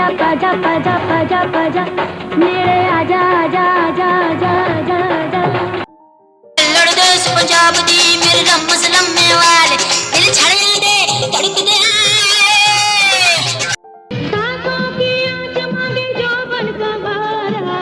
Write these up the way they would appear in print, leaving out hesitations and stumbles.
आजा पाजा पाजा पाजा पाजा मेरे आजा आजा आजा आजा आजा आजा लड़देस पंजाब दी मेरे रम मुसलम वाले दिल छड़ दे धड़क दे सांसों की आँच मांगे जो बन का बारा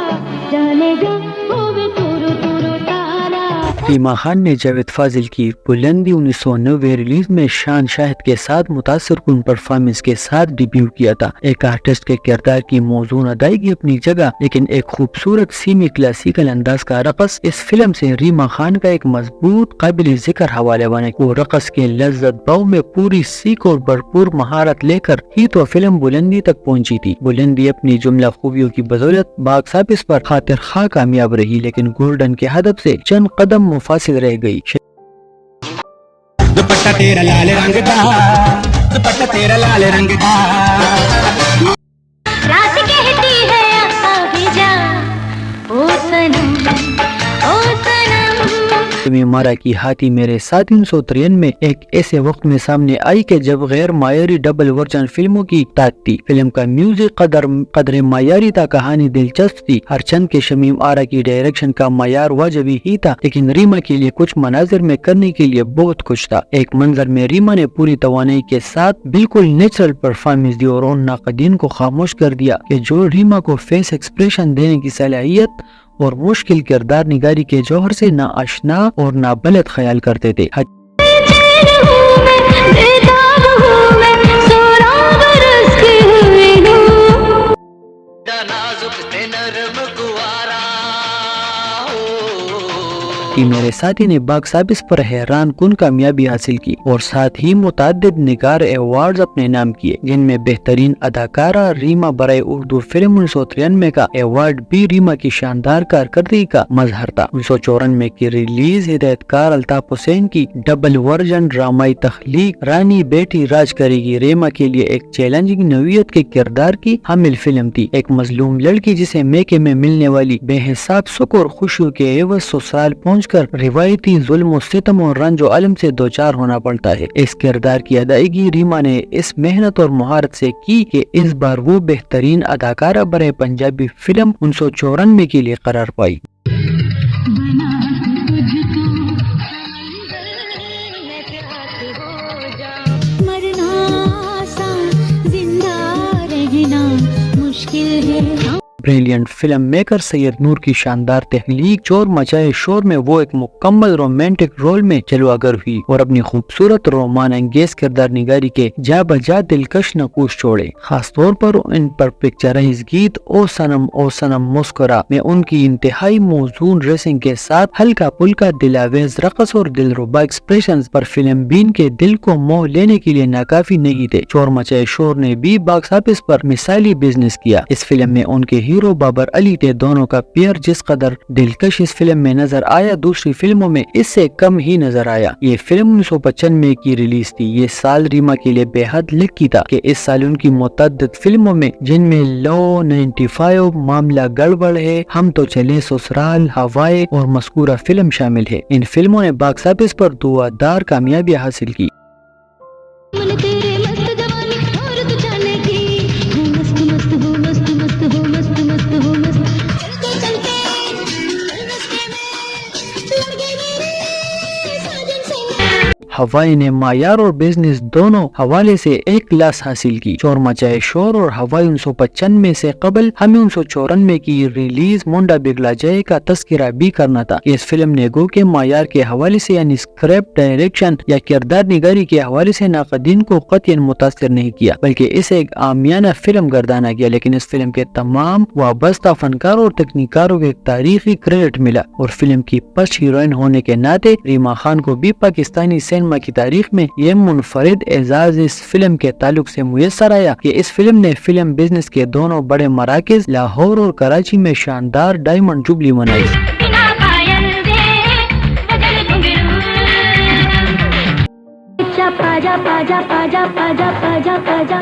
जाने जा होवे तुरु तुरु तारा। रीमा खान ने जावेद फाजिल की बुलंदी 1990 रिलीज में शान शाहिद के साथ मुतासर कुन परफॉर्मेंस के साथ डेब्यू किया था। एक आर्टिस्ट के किरदार की मौजूद अदायगी अपनी जगह, लेकिन एक खूबसूरत सीमी क्लासिकल अंदाज का रक़स इस फिल्म से रीमा खान का एक मजबूत काबिल जिक्र हवाले बने। वो रक़स के लज्जत बाव में पूरी सीख और भरपूर महारत लेकर ही तो फिल्म बुलंदी तक पहुंची थी। बुलंदी अपनी जुमला खूबियों की बदौलत बॉक्स ऑफिस पर खातिर खा कामयाब रही, लेकिन गोल्डन के हदफ से चंद कदम मुफासिल रह गई। दुपट्टा तेरा लाल रंग का, दुपट्टा तेरा लाल रंग का, रात कहती है अभी जा ओ सनम ओ सनम। तुम्हें मारा की हाथी मेरे साथ 393 में एक ऐसे वक्त में सामने आई कि जब गैर मायारी डबल वर्जन फिल्मों की ताक थी। फिल्म का म्यूजिक कदर मायारी था, कहानी दिलचस्प थी, हर चंद के शमीम आरा की डायरेक्शन का मायार वाजबी ही था, लेकिन रीमा के लिए कुछ मनाजिर में करने के लिए बहुत कुछ था। एक मंजर में रीमा ने पूरी तवानाई के साथ बिल्कुल नेचुरल परफॉर्मेंस दी और उन नाक़दीन को खामोश कर दिया कि जो रीमा को फेस एक्सप्रेशन देने की सलाहियत और मुश्किल किरदार निगारी के जौहर से ना आशना और ना बलद ख्याल करते थे। मेरे साथी ने बॉक्स ऑफिस पर हैरान कुन कामयाबी हासिल की और साथ ही मुताद्दिद निगार अवार्ड्स अपने नाम किए, जिनमें बेहतरीन अदाकारा रीमा बराए उर्दू फिल्म 1993 का अवार्ड भी रीमा की शानदार कारकर्दगी का मजहर था। 1994 की रिलीज हिदायतकार अल्ताफ हुसैन की डबल वर्जन ड्रामाई तख्लीक रानी बेटी राज करेगी रीमा के लिए एक चैलेंजिंग नौइयत के किरदार की हामिल फिल्म थी। एक मजलूम लड़की जिसे मेके में मिलने वाली बेहिसाब सुख और खुशियों के एवज ससुराल पहुँच कर रिवायती जुल्म सितम और रंजो अलम से दो चार होना पड़ता है। इस किरदार की अदायगी रीमा ने इस मेहनत और महारत से की कि इस बार वो बेहतरीन अदाकारा बरे पंजाबी फिल्म 1994 के लिए करार पाई। ब्रिलियंट फिल्म मेकर सैयद नूर की शानदार तख्लीक चोर मचाए शोर में वो एक मुकम्मल रोमांटिक रोल में जलवागर हुई और अपनी खूबसूरत रोमान अंगेज किरदार निगारी के जा बजा दिलकश नकूश छोड़े। खास तौर पर इन पर पिक्चराइज गीत ओ सनम मुस्कुरा में उनकी इंतहाई मौजून ड्रेसिंग के साथ हल्का पुल्का दिलावेज रक़स और दिलरुबा एक्सप्रेशंस पर फिल्म बीन के दिल को मोह लेने के लिए नाकाफी नहीं थे। चोर मचाए शोर ने भी बॉक्स ऑफिस पर मिसाली बिजनेस किया। इस फिल्म में उनके हीरो बाबर अली थे। दोनों का पेयर जिस कदर दिलकश इस फिल्म में नजर आया, दूसरी फिल्मों में इससे कम ही नजर आया। ये फिल्म 1995 की रिलीज थी। ये साल रीमा के लिए बेहद लकी था कि इस साल उनकी मुतअद्दिद फिल्मों में, जिनमें लो 95, मामला गड़बड़ है, हम तो चले ससुराल, हवाएं और मस्कूरा फिल्म शामिल है। इन फिल्मों ने बॉक्स ऑफिस पर धुआंधार कामयाबी हासिल की। हवाई ने मायार और बिजनेस दोनों हवाले से एक क्लास हासिल की। चोर मचाए शोर और हवाई 1995 से कबल हमें 1994 की रिलीज मुंडा बिगला जाए का तस्करा भी करना था। इस फिल्म ने गो के मायार के हवाले से यानी स्क्रिप्ट, डायरेक्शन या किरदार निगारी के हवाले से नाक़दीन को कतई मुतासिर नहीं किया, बल्कि इसे एक आमियाना फिल्म गर्दाना किया। लेकिन इस फिल्म के तमाम वाबस्ता फनकारों और तकनीकारों को एक तारीखी क्रेडिट मिला और फिल्म की फर्स्ट हीरोइन होने के नाते रीमा खान को भी पाकिस्तानी सिनेमा की तारीख में ये मुनफरिद एजाज इस फिल्म के ताल्लुक से मुयस्सर आया कि इस फिल्म ने फिल्म बिजनेस के दोनों बड़े मराकज लाहौर और कराची में शानदार डायमंड जुबली मनाई। पाजा पाजा पाजा पाजा पाजा पाजा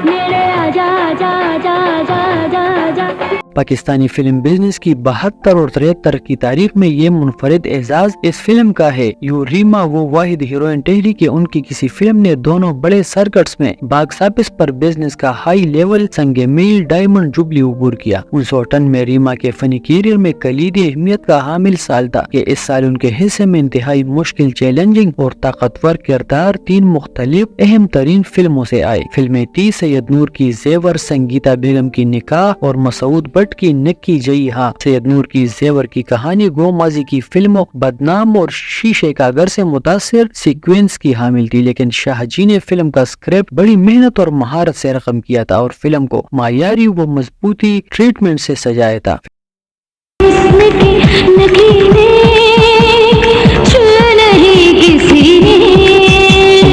मेरे आजा आजा आजा आजा आजा आजा پاکستانی فلم بزنس کی 72 اور 73 کی تاریخ میں یہ منفرد اعزاز اس فلم کا ہے۔ یوں ریما وہ واحد ہیروئن ٹھہری کہ ان کی کسی فلم نے دونوں بڑے سرکٹس میں باکس آفس پر بزنس کا ہائی لیول سنگ میل ڈائمنڈ جبلی عبور کیا۔ 1998 میں ریما کے فنی کیریئر میں کلیدی اہمیت کا حامل سال تھا کہ اس سال ان کے حصے میں انتہائی مشکل، چیلنجنگ اور طاقتور کردار 3 مختلف اہم ترین فلموں سے آئے۔ فلمیں تھی سید نور کی زیور، سنگیتا بیگم کی نکاح اور مسعود بٹ کی نکی جئی ہاں۔ سید نور کی زیور کی کہانی گو ماضی کی فلموں بدنام اور شیشے کا گھر سے متاثر سیکوینس کی حامل تھی، لیکن شاہ جی نے فلم کا اسکرپٹ بڑی محنت اور مہارت سے رقم کیا تھا اور فلم کو معیاری و مضبوطی ٹریٹمنٹ سے سجایا تھا۔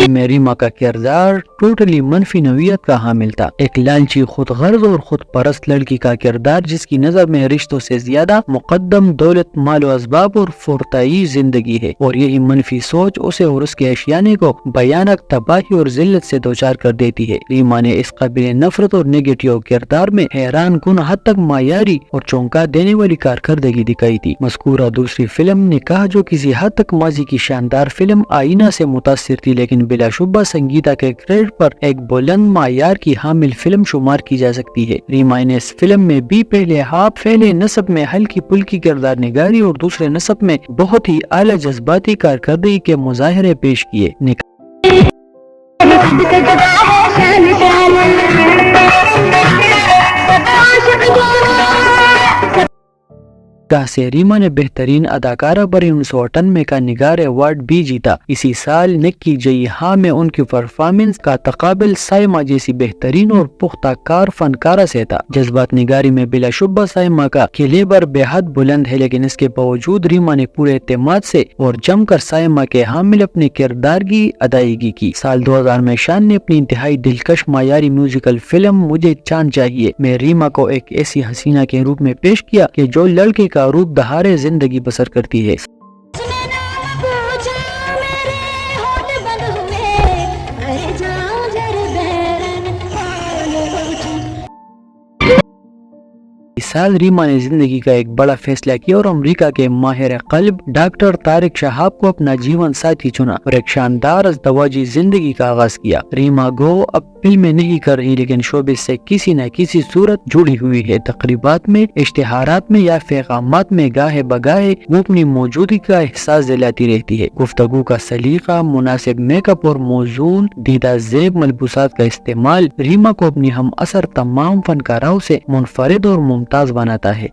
میں ریما کا کردار ٹوٹلی منفی نوعیت کا حامل تھا، ایک لالچی، خود غرض اور خود پرست لڑکی کا کردار جس کی نظر میں رشتوں سے زیادہ مقدم دولت، مال و اسباب اور فورتائی زندگی ہے، اور یہی منفی سوچ اسے اور اس کے اشیانے کو بھیانک تباہی اور ذلت سے دوچار کر دیتی ہے۔ ریما نے اس قابل نفرت اور نیگیٹو کردار میں حیران کن حد تک معیاری اور چونکا دینے والی کارکردگی دکھائی تھی۔ مذکورہ دوسری فلم نکاح جو کسی حد تک ماضی کی شاندار فلم آئینہ سے متاثر تھی، لیکن بلا شبہ سنگیتا کے کریڈٹ پر ایک بلند معیار کی حامل فلم شمار کی جا سکتی ہے۔ ریما نے اس فلم میں بھی پہلے نصب میں ہلکی پھلکی کردار نگاری اور دوسرے نصب میں بہت ہی اعلیٰ جذباتی کارکردگی کے مظاہرے پیش کیے۔ سے ریما نے بہترین اداکارہ برے 1998 کا نگار ایوارڈ بھی جیتا۔ اسی سال نکی جئی ہاں میں ان کی پرفارمنس کا تقابل سائما جیسی بہترین اور پختہ کار فنکارہ سے تھا۔ جذبات نگاری میں بلا شبہ سائما کا کیلیبر بے حد بلند ہے، لیکن اس کے باوجود ریما نے پورے اعتماد سے اور جم کر سائما کے حامل اپنے کردار کی ادائیگی کی۔ سال 2000 میں شان نے اپنی انتہائی دلکش معیاری میوزیکل فلم مجھے چاند چاہیے میں ریما کو ایک ایسی حسینہ کے روپ میں پیش کیا کہ جو لڑکے کا روپ دہارے زندگی بسر کرتی ہے۔ اس سال ریما نے زندگی کا ایک بڑا فیصلہ کیا اور امریکہ کے ماہر قلب ڈاکٹر طارق شہاب کو اپنا جیون ساتھی چنا اور ایک شاندار ازدواجی زندگی کا آغاز کیا۔ ریما گو اب فلمیں نہیں کر رہی، لیکن شوبز سے کسی نہ کسی صورت جڑی ہوئی ہے۔ تقریبات میں، اشتہارات میں یا پیغامات میں گاہے بگاہے وہ اپنی موجودگی کا احساس دلاتی رہتی ہے۔ گفتگو کا سلیقہ، مناسب میک اپ اور موزون دیدہ زیب ملبوسات کا استعمال ریما کو اپنی ہم اثر تمام فنکاروں سے منفرد اور ممتاز بناتا ہے۔